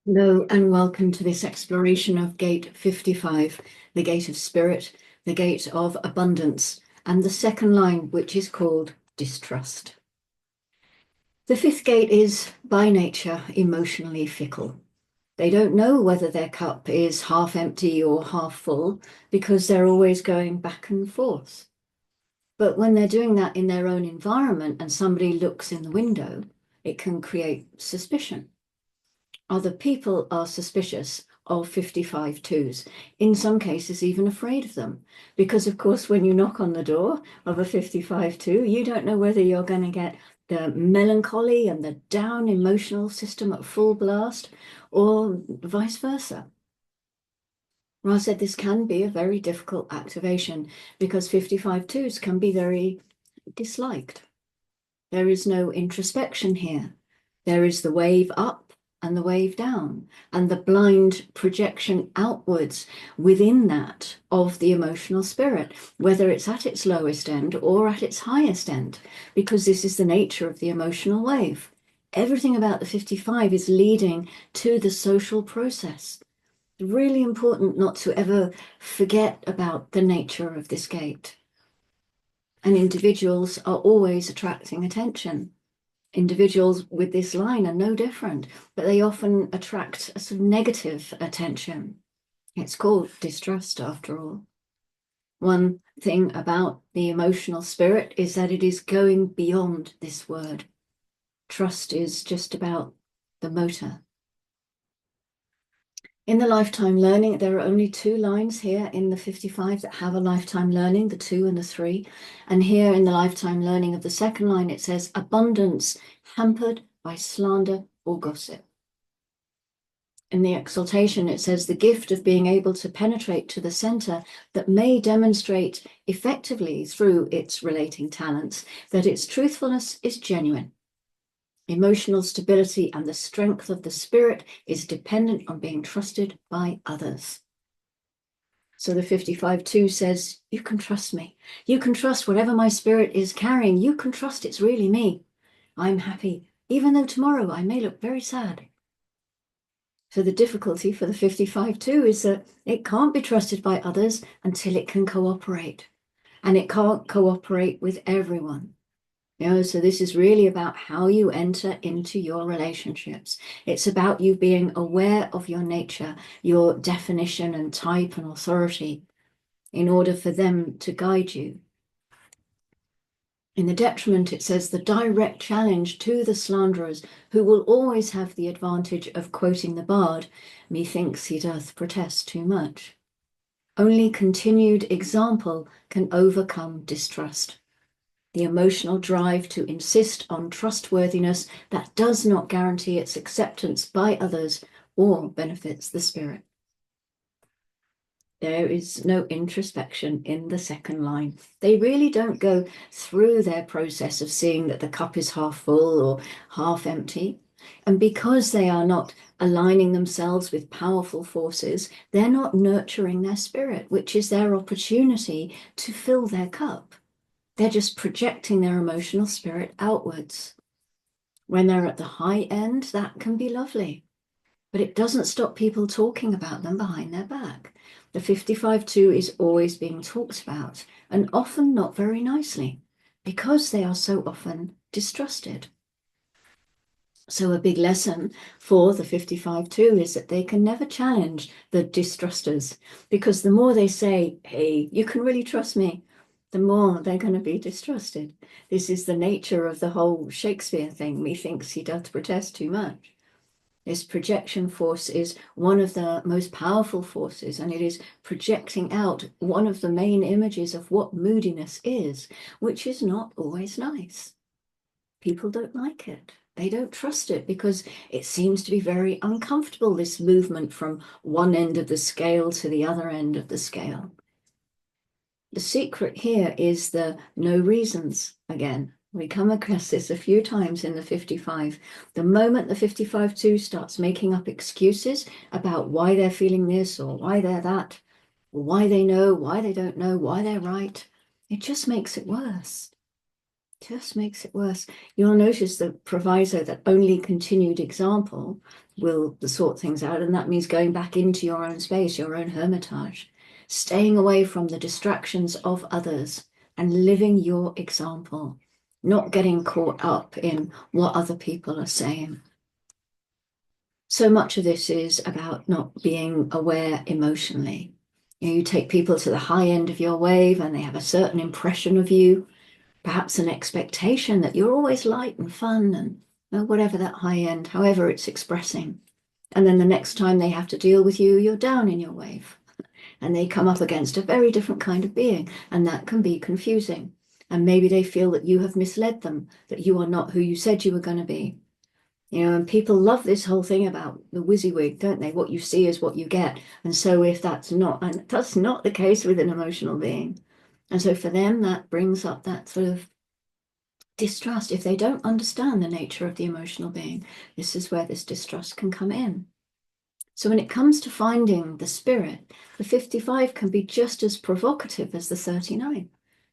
Hello and welcome to this exploration of Gate 55, the gate of spirit, the gate of abundance, and the second line, which is called distrust. The fifth gate is, by nature, emotionally fickle. They don't know whether their cup is half empty or half full because they're always going back and forth. But when they're doing that in their own environment and somebody looks in the window, it can create suspicion. Other people are suspicious of 55 twos, in some cases even afraid of them. Because of course, when you knock on the door of a 55 two, you don't know whether you're going to get the melancholy and the down emotional system at full blast or vice versa. Ra said this can be a very difficult activation because 55 twos can be very disliked. There is no introspection here. There is the wave up and the wave down, and the blind projection outwards within that of the emotional spirit, whether it's at its lowest end or at its highest end, because this is the nature of the emotional wave. Everything about the 55 is leading to the social process. Really important not to ever forget about the nature of this gate. And individuals are always attracting attention. Individuals with this line are no different, but they often attract a sort of negative attention. It's called distrust, after all. One thing about the emotional spirit is that it is going beyond this word. Trust is just about the motor. In the lifetime learning, there are only two lines here in the 55 that have a lifetime learning, the 2 and the 3. And here in the lifetime learning of the second line, it says abundance hampered by slander or gossip. In the exaltation, it says the gift of being able to penetrate to the center that may demonstrate effectively through its relating talents that its truthfulness is genuine. Emotional stability and the strength of the spirit is dependent on being trusted by others. So the 55-2 says, you can trust me. You can trust whatever my spirit is carrying. You can trust it's really me. I'm happy, even though tomorrow I may look very sad. So the difficulty for the 55-2 is that it can't be trusted by others until it can cooperate. And it can't cooperate with everyone. So this is really about how you enter into your relationships. It's about you being aware of your nature, your definition and type and authority in order for them to guide you. In the detriment, it says the direct challenge to the slanderers, who will always have the advantage of quoting the bard, methinks he doth protest too much. Only continued example can overcome distrust. The emotional drive to insist on trustworthiness that does not guarantee its acceptance by others or benefits the spirit. There is no introspection in the second line. They really don't go through their process of seeing that the cup is half full or half empty. And because they are not aligning themselves with powerful forces, they're not nurturing their spirit, which is their opportunity to fill their cup. They're just projecting their emotional spirit outwards. When they're at the high end, that can be lovely, but it doesn't stop people talking about them behind their back. The 55-2 is always being talked about, and often not very nicely, because they are so often distrusted. So a big lesson for the 55-2 is that they can never challenge the distrusters, because the more they say, hey, you can really trust me, the more they're going to be distrusted. This is the nature of the whole Shakespeare thing. Methinks he doth protest too much. This projection force is one of the most powerful forces, and it is projecting out one of the main images of what moodiness is, which is not always nice. People don't like it. They don't trust it because it seems to be very uncomfortable, this movement from one end of the scale to the other end of the scale. The secret here is the no reasons again. We come across this a few times in the 55. The moment the 55-2 starts making up excuses about why they're feeling this or why they're that, or why they know, why they don't know, why they're right, it just makes it worse. Just makes it worse. You'll notice the proviso that only continued example will sort things out, and that means going back into your own space, your own hermitage, staying away from the distractions of others and living your example, not getting caught up in what other people are saying. So much of this is about not being aware emotionally. You take people to the high end of your wave and they have a certain impression of you, perhaps an expectation that you're always light and fun and whatever that high end, however it's expressing. And then the next time they have to deal with you, you're down in your wave and they come up against a very different kind of being. And that can be confusing. And maybe they feel that you have misled them, that you are not who you said you were going to be. And people love this whole thing about the WYSIWYG, don't they? What you see is what you get. And so if that's not, and that's not the case with an emotional being. And so for them, that brings up that sort of distrust. If they don't understand the nature of the emotional being, this is where this distrust can come in. So when it comes to finding the spirit, the 55 can be just as provocative as the 39.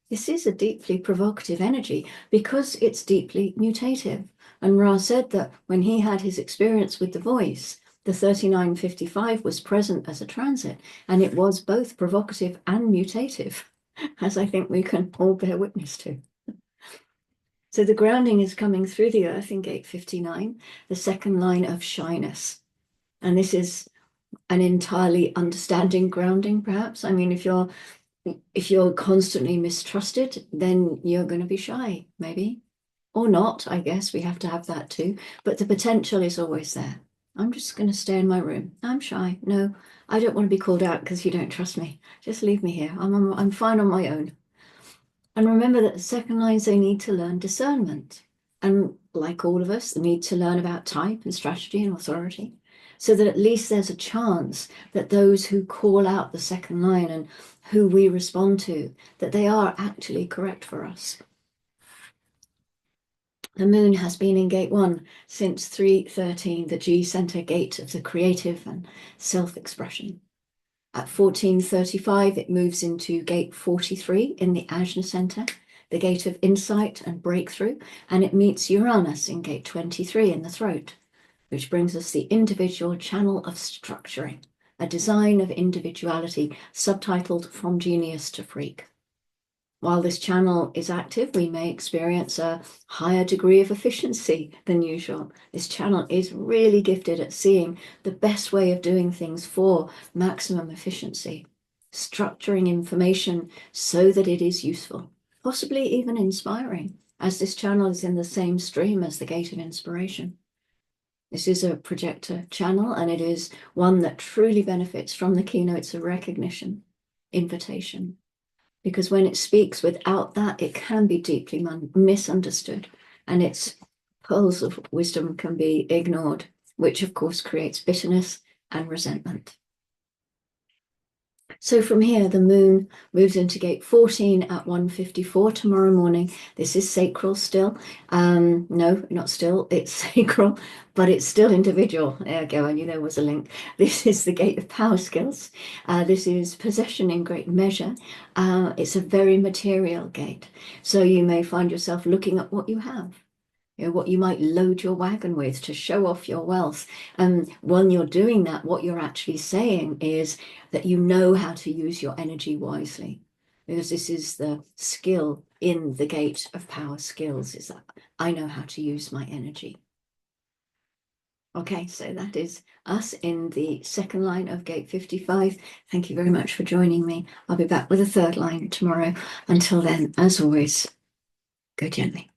This is a deeply provocative energy because it's deeply mutative. And Ra said that when he had his experience with the voice, the 3955 was present as a transit, and it was both provocative and mutative, as I think we can all bear witness to. So the grounding is coming through the earth in gate 59, the second line of shyness. And this is an entirely understanding grounding, perhaps. I mean, if you're constantly mistrusted, then you're going to be shy, maybe. Or not, I guess. We have to have that too. But the potential is always there. I'm just going to stay in my room. I'm shy. No, I don't want to be called out because you don't trust me. Just leave me here. I'm fine on my own. And remember that the second lines, they need to learn discernment. And like all of us, they need to learn about type and strategy and authority, so that at least there's a chance that those who call out the second line and who we respond to, that they are actually correct for us. The moon has been in gate 1 since 313, the G center gate of the creative and self-expression. At 1435, it moves into gate 43 in the Ajna center, the gate of insight and breakthrough, and it meets Uranus in gate 23 in the throat, which brings us the individual channel of structuring, a design of individuality subtitled From Genius to Freak. While this channel is active, we may experience a higher degree of efficiency than usual. This channel is really gifted at seeing the best way of doing things for maximum efficiency, structuring information so that it is useful, possibly even inspiring, as this channel is in the same stream as the gate of inspiration. This is a projector channel, and it is one that truly benefits from the keynotes of recognition, invitation, because when it speaks without that, it can be deeply misunderstood, and its pearls of wisdom can be ignored, which of course creates bitterness and resentment. So from here, the moon moves into gate 14 at 1:54 tomorrow morning. This is sacral still. No, not still, it's sacral, but it's still individual. There you go, and you know was a link. This is the gate of power skills. This is possession in great measure. It's a very material gate. So you may find yourself looking at what you have. What you might load your wagon with to show off your wealth. And when you're doing that, what you're actually saying is that you know how to use your energy wisely, because this is the skill in the gate of power skills, is that I know how to use my energy. Okay, so that is us in the second line of gate 55. Thank you very much for joining me. I'll be back with a third line tomorrow. Until then, as always, go gently.